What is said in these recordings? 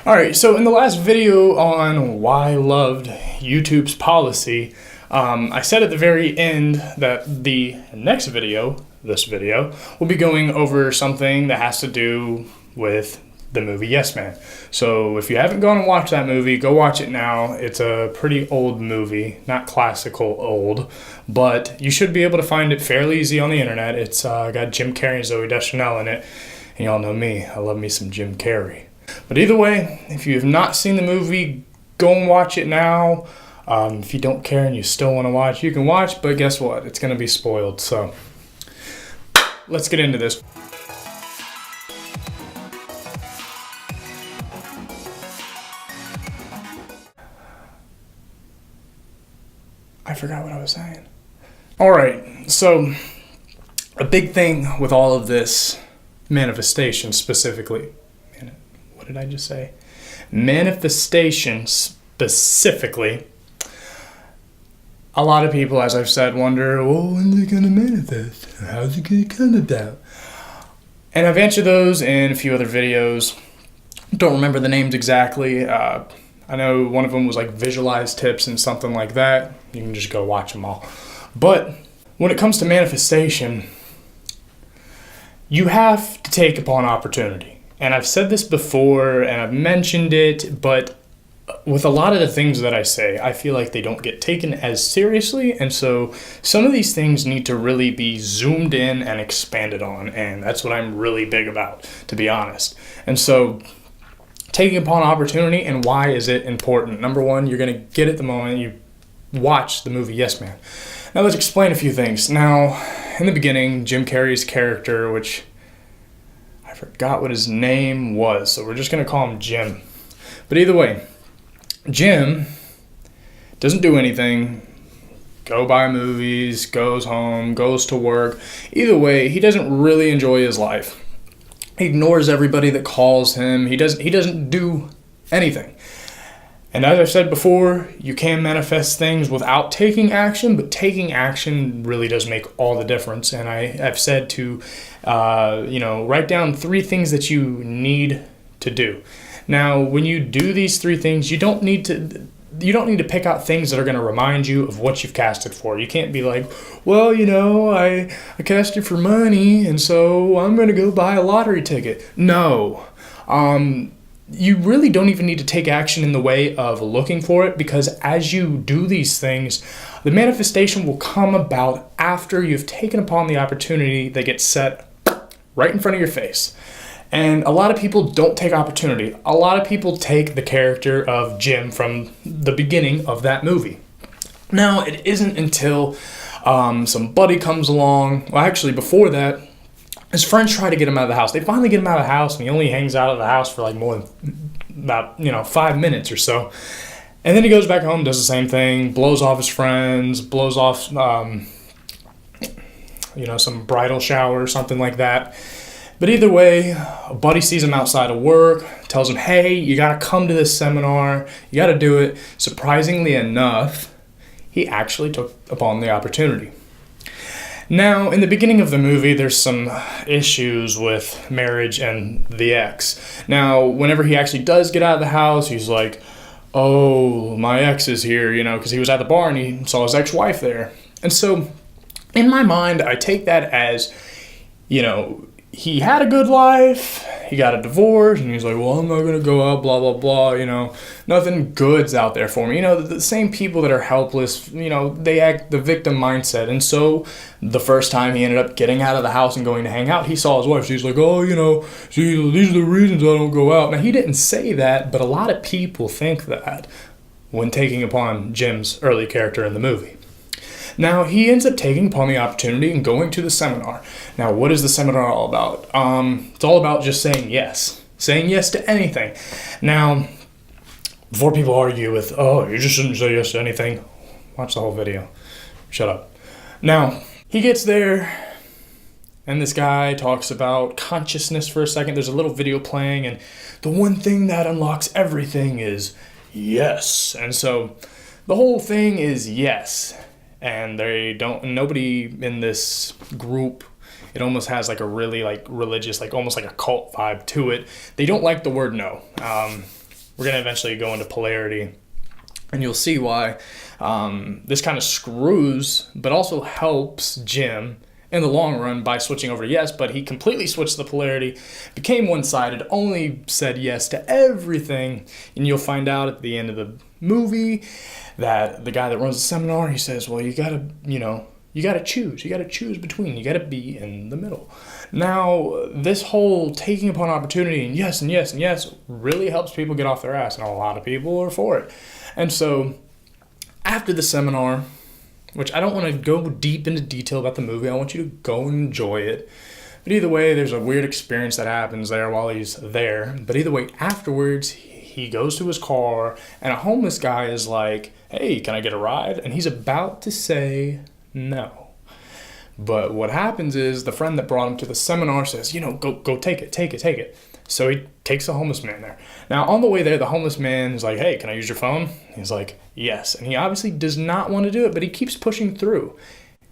Alright, so in the last video on why I loved YouTube's policy, I said at the very end that the next video, this video, will be going over something that has to do with the movie Yes Man. So if you haven't gone and watched that movie, go watch it now. It's a pretty old movie, not classical old, but you should be able to find it fairly easy on the internet. It's got Jim Carrey and Zoe Deschanel in it, and y'all know me, I love me some Jim Carrey. But either way, if you have not seen the movie, go and watch it now. If you don't care and you still want to watch, you can watch, but guess what? It's going to be spoiled. So let's get into this. I forgot what I was saying. All right, so a big thing with all of this manifestation specifically, what did I just say? Manifestation specifically. A lot of people, as I've said, wonder, well, when's it going to manifest? How's it going to come about? And I've answered those in a few other videos. Don't remember the names exactly. I know one of them was like visualize tips and something like that. You can just go watch them all. But when it comes to manifestation, you have to take upon opportunity. And I've said this before and I've mentioned it, but with a lot of the things that I say, I feel like they don't get taken as seriously. And so some of these things need to really be zoomed in and expanded on. And that's what I'm really big about, to be honest. And so taking upon opportunity, and why is it important? Number one, you're going to get it the moment you watch the movie Yes Man. Now let's explain a few things. Now, in the beginning, Jim Carrey's character, which I forgot what his name was, so we're just going to call him Jim. But either way, Jim doesn't do anything, go buy movies, goes home, goes to work. Either way, he doesn't really enjoy his life. He ignores everybody that calls him. He doesn't do anything. And as I've said before, you can manifest things without taking action, but taking action really does make all the difference. And I've said to, write down 3 things that you need to do. Now, when you do these 3 things, you don't need to pick out things that are going to remind you of what you've casted for. You can't be like, well, I casted for money, and so I'm going to go buy a lottery ticket. No. You really don't even need to take action in the way of looking for it, because as you do these things, the manifestation will come about after you've taken upon the opportunity that gets set right in front of your face. And a lot of people don't take opportunity. A lot of people take the character of Jim from the beginning of that movie. Now, it isn't until somebody comes along, well, actually before that, his friends try to get him out of the house. They finally get him out of the house, and he only hangs out of the house for like more than about 5 minutes or so. And then he goes back home, does the same thing, blows off his friends, blows off some bridal shower or something like that. But either way, a buddy sees him outside of work, tells him, hey, you got to come to this seminar, you got to do it. Surprisingly enough, he actually took upon the opportunity. Now, in the beginning of the movie, there's some issues with marriage and the ex. Now, whenever he actually does get out of the house, he's like, oh, my ex is here, because he was at the bar and he saw his ex-wife there. And so, in my mind, I take that as, he had a good life, he got a divorce, and he's like, well, I'm not going to go out, blah, blah, blah, nothing good's out there for me. The same people that are helpless, they act the victim mindset. And so the first time he ended up getting out of the house and going to hang out, he saw his wife. She's like, oh, see, these are the reasons I don't go out. Now, he didn't say that, but a lot of people think that when taking upon Jim's early character in the movie. Now, he ends up taking upon the opportunity and going to the seminar. Now, what is the seminar all about? It's all about just saying yes to anything. Now, before people argue with, oh, you just shouldn't say yes to anything, watch the whole video. Shut up. Now, he gets there, and this guy talks about consciousness for a second. There's a little video playing, and the one thing that unlocks everything is yes. And so the whole thing is yes. And nobody in this group, it almost has like a really like religious, like almost like a cult vibe to it. They don't like the word no. we're going to eventually go into polarity, and you'll see why this kind of screws, but also helps Jim in the long run by switching over to yes, but he completely switched the polarity, became one-sided, only said yes to everything, and you'll find out at the end of the movie that the guy that runs the seminar, he says, well, you gotta choose between, you gotta be in the middle. Now, this whole taking upon opportunity and yes and yes and yes really helps people get off their ass, and a lot of people are for it. And so, after the seminar, which I don't want to go deep into detail about the movie, I want you to go and enjoy it. But either way, there's a weird experience that happens there while he's there. But either way, afterwards, he goes to his car, and a homeless guy is like, hey, can I get a ride? And he's about to say no. But what happens is the friend that brought him to the seminar says, go take it. So he takes the homeless man there. Now, on the way there, the homeless man is like, hey, can I use your phone? He's like, yes. And he obviously does not want to do it, but he keeps pushing through.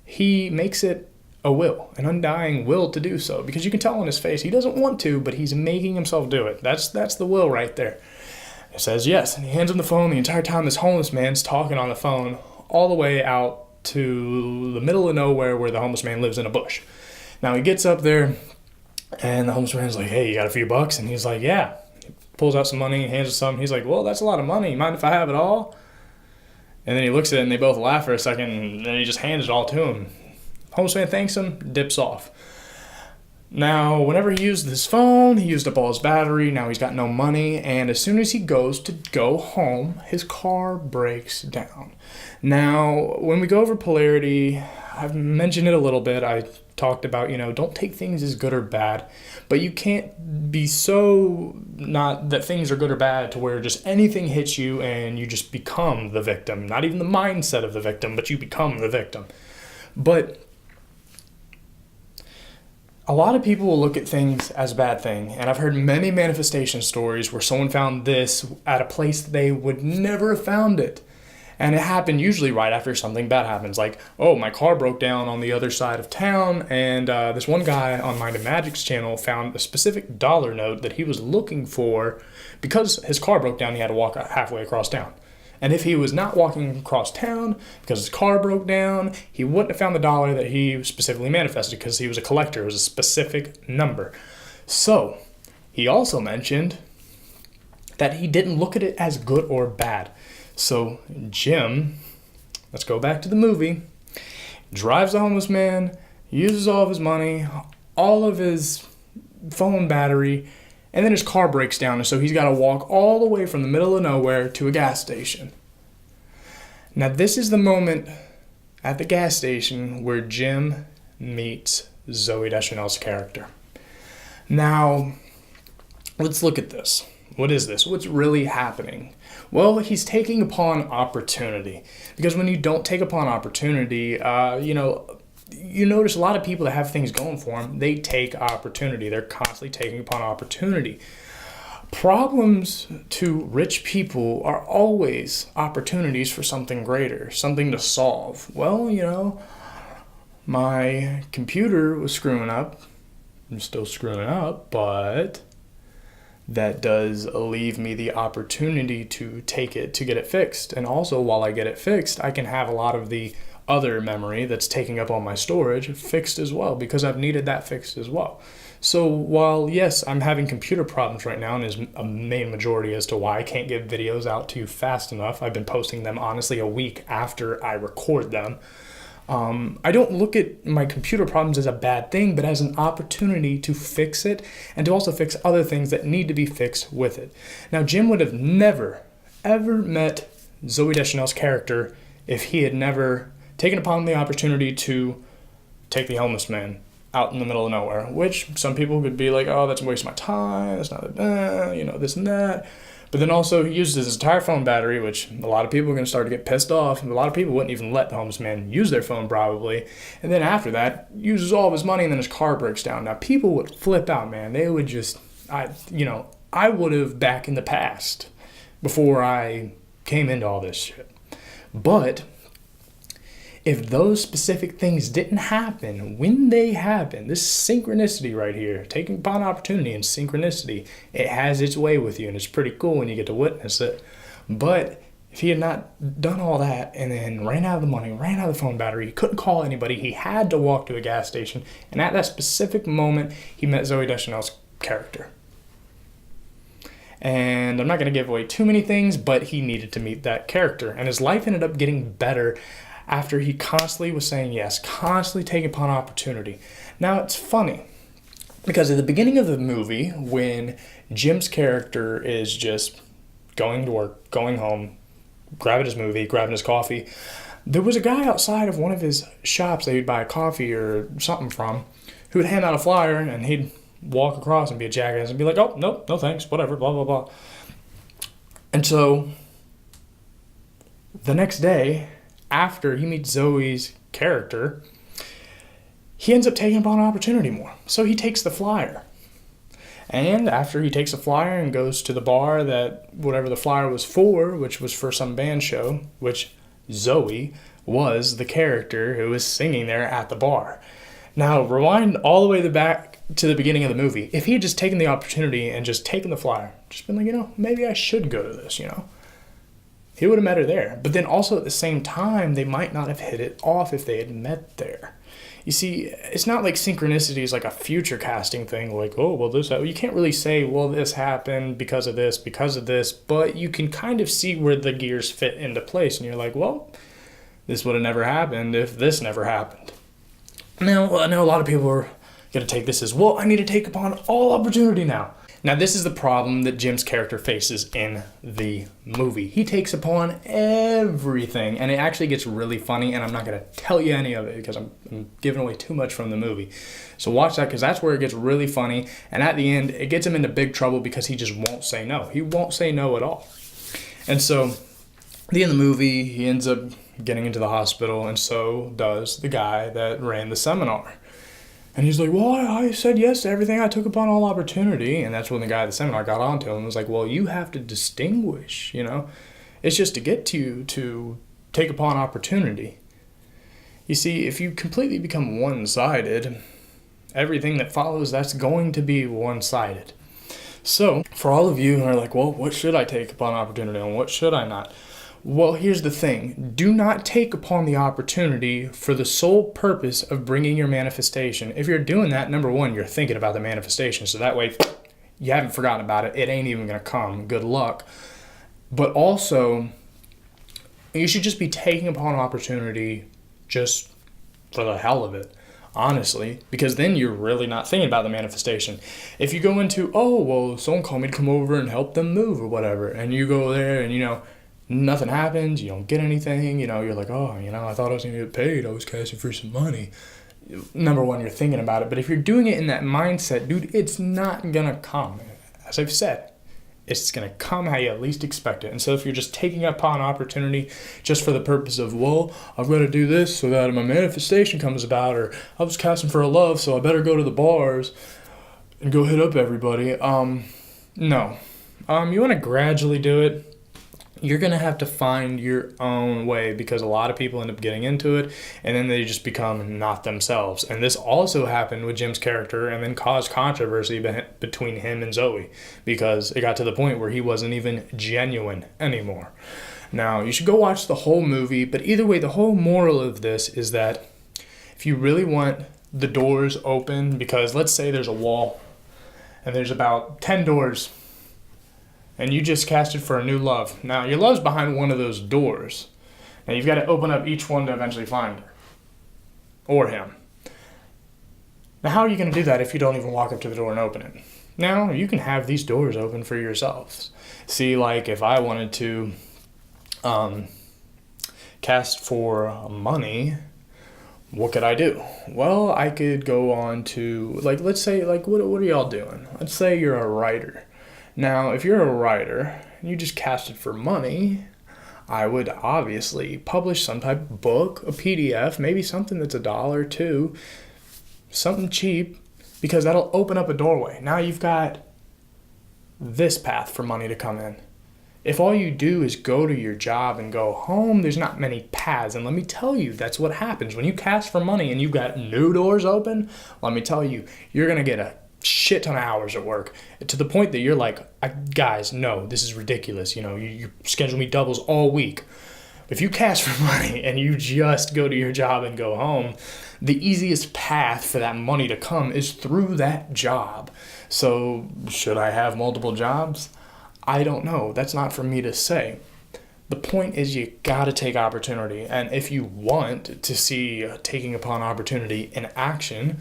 He makes it a will, an undying will to do so, because you can tell on his face he doesn't want to, but he's making himself do it. That's the will right there. It says yes, and he hands him the phone. The entire time this homeless man's talking on the phone all the way out to the middle of nowhere where the homeless man lives in a bush. Now, he gets up there, and the homeless man's like, hey, you got a few bucks? And he's like, yeah. He pulls out some money, hands him some. He's like, well, that's a lot of money. Mind if I have it all? And then he looks at it, and they both laugh for a second, and then he just hands it all to him. The homeless man thanks him, dips off. Now, whenever he used his phone, he used up all his battery. Now he's got no money, and as soon as he goes to go home, his car breaks down. Now, when we go over polarity, I've mentioned it a little bit. I talked about, don't take things as good or bad, but you can't be so not that things are good or bad to where just anything hits you and you just become the victim. Not even the mindset of the victim, but you become the victim. But a lot of people will look at things as a bad thing, and I've heard many manifestation stories where someone found this at a place they would never have found it. And it happened usually right after something bad happens. Like, oh, my car broke down on the other side of town, and this one guy on Mind of Magic's channel found a specific dollar note that he was looking for. Because his car broke down, he had to walk halfway across town. And if he was not walking across town because his car broke down, he wouldn't have found the dollar that he specifically manifested because he was a collector. It was a specific number. So, he also mentioned that he didn't look at it as good or bad. So Jim, let's go back to the movie, drives the homeless man, uses all of his money, all of his phone battery, and then his car breaks down, and so he's got to walk all the way from the middle of nowhere to a gas station. Now this is the moment at the gas station where Jim meets Zooey Deschanel's character. Now, let's look at this. What is this? What's really happening? Well, he's taking upon opportunity. Because when you don't take upon opportunity, you notice a lot of people that have things going for them, they take opportunity. They're constantly taking upon opportunity. Problems to rich people are always opportunities for something greater, something to solve. Well, my computer was screwing up. I'm still screwing up, but that does leave me the opportunity to take it to get it fixed. And also, while I get it fixed, I can have a lot of the other memory that's taking up all my storage fixed as well, because I've needed that fixed as well. So while, yes, I'm having computer problems right now, and is a main majority as to why I can't get videos out to you fast enough. I've been posting them, honestly, a week after I record them. I don't look at my computer problems as a bad thing, but as an opportunity to fix it and to also fix other things that need to be fixed with it. Now, Jim would have never, ever met Zooey Deschanel's character if he had never taken upon the opportunity to take the homeless man out in the middle of nowhere, which some people could be like, oh, that's a waste of my time, that's not, this and that. But then also he uses his entire phone battery, which a lot of people are going to start to get pissed off. And a lot of people wouldn't even let the homeless man use their phone probably. And then after that, uses all of his money, and then his car breaks down. Now, people would flip out, man. They would just, I would have back in the past before I came into all this shit. But if those specific things didn't happen when they happened, this synchronicity right here, taking upon opportunity and synchronicity, it has its way with you, and it's pretty cool when you get to witness it. But if he had not done all that and then ran out of the money, ran out of the phone battery, he couldn't call anybody, he had to walk to a gas station, and at that specific moment, he met Zooey Deschanel's character. And I'm not going to give away too many things, but he needed to meet that character, and his life ended up getting better after he constantly was saying yes, constantly taking upon opportunity. Now, it's funny, because at the beginning of the movie, when Jim's character is just going to work, going home, grabbing his movie, grabbing his coffee, there was a guy outside of one of his shops that he'd buy a coffee or something from, who would hand out a flyer, and he'd walk across and be a jackass and be like, oh, no thanks, whatever, blah, blah, blah. And so, the next day, after he meets Zoe's character, he ends up taking upon an opportunity more. So he takes the flyer. And after he takes the flyer and goes to the bar that whatever the flyer was for, which was for some band show, which Zoe was the character who was singing there at the bar. Now, rewind all the way back to the beginning of the movie. If he had just taken the opportunity and just taken the flyer, just been like, maybe I should go to this, he would have met her there. But then also at the same time, they might not have hit it off if they had met there. You see, it's not like synchronicity is like a future casting thing, like, oh, well, this happened. You can't really say, well, this happened because of this, but you can kind of see where the gears fit into place. And you're like, well, this would have never happened if this never happened. Now, I know a lot of people are going to take this as, well, I need to take upon all opportunity now. Now, this is the problem that Jim's character faces in the movie. He takes upon everything, and it actually gets really funny, and I'm not going to tell you any of it because I'm giving away too much from the movie. So watch that, because that's where it gets really funny, and at the end, it gets him into big trouble because he just won't say no. He won't say no at all. And so, at the end of the movie, he ends up getting into the hospital, and so does the guy that ran the seminar. And he's like, well, I said yes to everything. I took upon all opportunity. And that's when the guy at the seminar got onto him and was like, well, you have to distinguish, It's just to get to take upon opportunity. You see, if you completely become one-sided, everything that follows, that's going to be one-sided. So, for all of you who are like, well, what should I take upon opportunity and what should I not? Well, here's the thing. Do not take upon the opportunity for the sole purpose of bringing your manifestation. If you're doing that, number one, you're thinking about the manifestation. So that way, you haven't forgotten about it. It ain't even going to come. Good luck. But also, you should just be taking upon opportunity just for the hell of it, honestly, because then you're really not thinking about the manifestation. If you go into, oh, well, someone called me to come over and help them move or whatever, and you go there and, nothing happens, you don't get anything, you're like, oh, I thought I was going to get paid, I was casting for some money. Number one, you're thinking about it, but if you're doing it in that mindset, dude, it's not going to come. As I've said, it's going to come how you at least expect it. And so if you're just taking upon opportunity just for the purpose of, well, I've got to do this so that my manifestation comes about, or I was casting for a love, so I better go to the bars and go hit up everybody. No. You want to gradually do it. You're going to have to find your own way, because a lot of people end up getting into it and then they just become not themselves. And this also happened with Jim's character and then caused controversy between him and Zoe, because it got to the point where he wasn't even genuine anymore. Now, you should go watch the whole movie, but either way, the whole moral of this is that if you really want the doors open, because let's say there's a wall and there's about 10 doors, and you just casted for a new love. Now, your love's behind one of those doors. Now, you've got to open up each one to eventually find her. Or him. Now, how are you going to do that if you don't even walk up to the door and open it? Now, you can have these doors open for yourselves. See, like, if I wanted to cast for money, what could I do? Well, I could go on to, like, let's say, like, what are y'all doing? Let's say you're a writer. Now, if you're a writer and you just casted for money, I would obviously publish some type of book, a PDF, maybe something that's $1 or $2, something cheap, because that'll open up a doorway. Now you've got this path for money to come in. If all you do is go to your job and go home, there's not many paths. And let me tell you, that's what happens. When you cast for money and you've got no doors open, let me tell you, you're going to get a shit ton of hours at work to the point that you're like, guys, no, this is ridiculous. You schedule me doubles all week. If you cast for money and you just go to your job and go home, the easiest path for that money to come is through that job. So should I have multiple jobs? I don't know. That's not for me to say. The point is you gotta take opportunity. And if you want to see taking upon opportunity in action,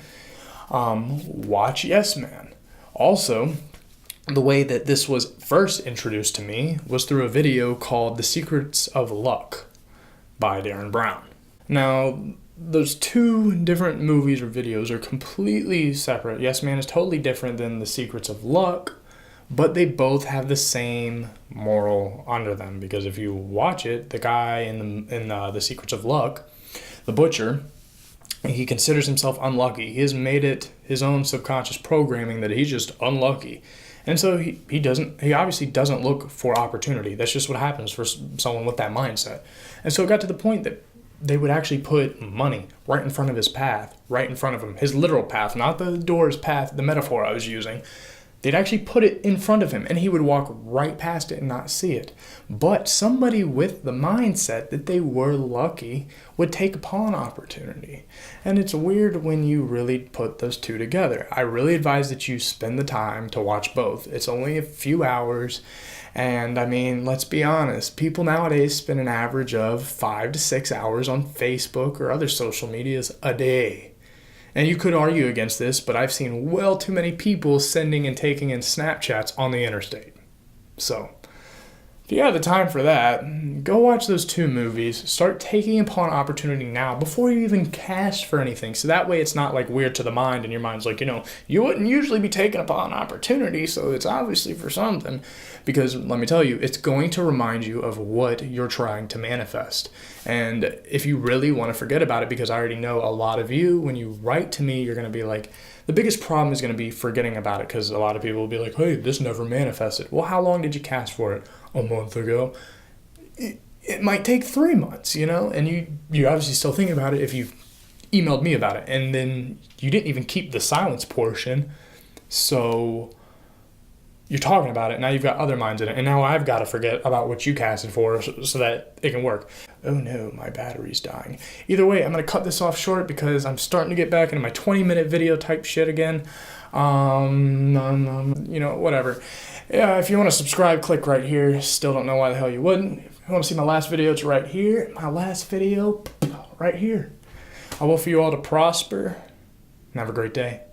watch Yes Man. Also, the way that this was first introduced to me was through a video called The Secrets of Luck by Darren Brown. Now, those two different movies or videos are completely separate. Yes Man is totally different than The Secrets of Luck, but they both have the same moral under them, because if you watch it, the guy in the Secrets of Luck, the butcher, he considers himself unlucky. He has made it his own subconscious programming that he's just unlucky. And so he obviously doesn't look for opportunity. That's just what happens for someone with that mindset. And so it got to the point that they would actually put money right in front of his path, right in front of him, his literal path, not the door's path, the metaphor I was using. They'd actually put it in front of him, and he would walk right past it and not see it. But somebody with the mindset that they were lucky would take upon opportunity. And it's weird when you really put those two together. I really advise that you spend the time to watch both. It's only a few hours, and I mean, let's be honest, people nowadays spend an average of 5 to 6 hours on Facebook or other social medias a day. And you could argue against this, but I've seen well too many people sending and taking in Snapchats on the interstate. So, if you have the time for that, go watch those two movies. Start taking upon opportunity now before you even cast for anything. So that way it's not like weird to the mind, and your mind's like, you wouldn't usually be taking upon opportunity, so it's obviously for something. Because let me tell you, it's going to remind you of what you're trying to manifest. And if you really want to forget about it, because I already know a lot of you, when you write to me, you're going to be like, the biggest problem is going to be forgetting about it, because a lot of people will be like, hey, this never manifested. Well, how long did you cast for it? A month ago. It might take 3 months, and you're obviously still thinking about it if you emailed me about it, and then you didn't even keep the silence portion, so you're talking about it. Now you've got other minds in it, and now I've got to forget about what you casted for so that it can work. Oh no, my battery's dying. Either way, I'm going to cut this off short because I'm starting to get back into my 20-minute video type shit again. Whatever. Yeah, if you want to subscribe, click right here. Still don't know why the hell you wouldn't. If you want to see my last video, it's right here. My last video, right here. I will for you all to prosper and have a great day.